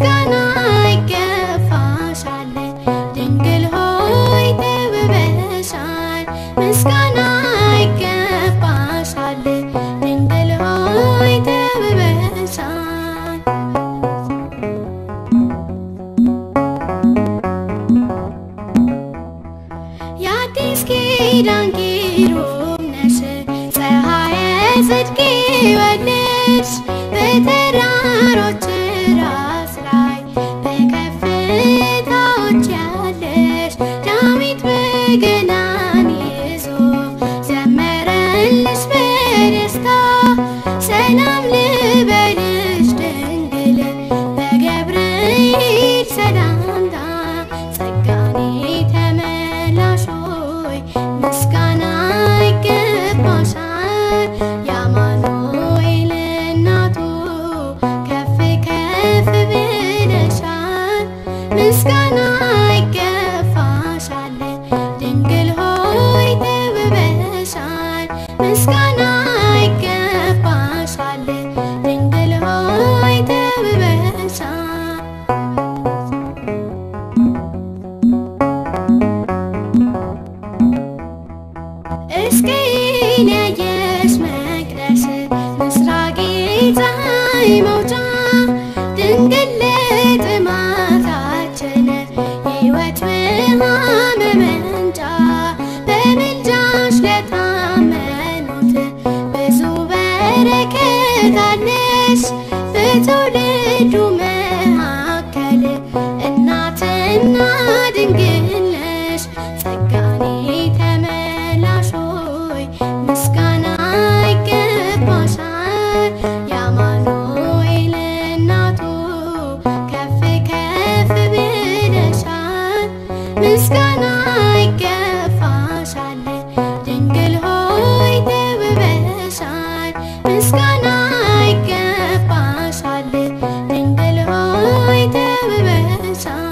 ምስጋና ይገባሻል ድንግል ሆይ ተውበሻል ምስጋና ይገባሻል ድንግል ሆይ ተውበሻል የአዲስ ኪዳን ኪሩብ ነሽ ፀሐየ ጽድቅ ወለድሽ በተራሮች ራስ ላይ በከፍታዎች ያለሽ ዳዊት በገናን ይዞ ዘመረልሽ በደስታ ሰላም ልበልሽ ድንግል በገብርኤል ሰላምታ ጸጋን የተመላሽ ሆይ ምስጋና ይገባሻል የአማኑኤል እናቱ ከፍ ከፍ ብለሻል ምስጋና ይገባሻል ድንግል ሆይ ተውበሻል ምስጋና ይገባሻል ድንግል ሆይ ተውበሻል እስከኔ ያየሽ መቅደስ ምስራቅ ፀሐይ መውጫ ድንግል ለጥማታችን ሕይወት ውሃ መመንጫ በምልጃሽ ለታመኑት ብዙ በረከት አለሽ በትውልዱ መካከል እናትና ድንግል ነሽ ጸጋን የተመላሽ ሆይ ምስጋና ይገባሻል የአማኑኤል እናቱ ከፍ ከፍ ብለሻል ምስጋና ይገባሻል ድንግል ሆይ ተውበሻል ምስጋና ይገባሻል ድንግል ሆይ ተውበሻል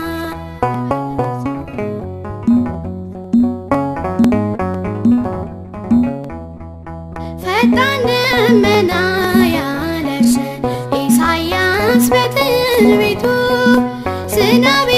ፈጣን ደመና ያለሽ ኢሳያስ በትንቢቱ ዝናብ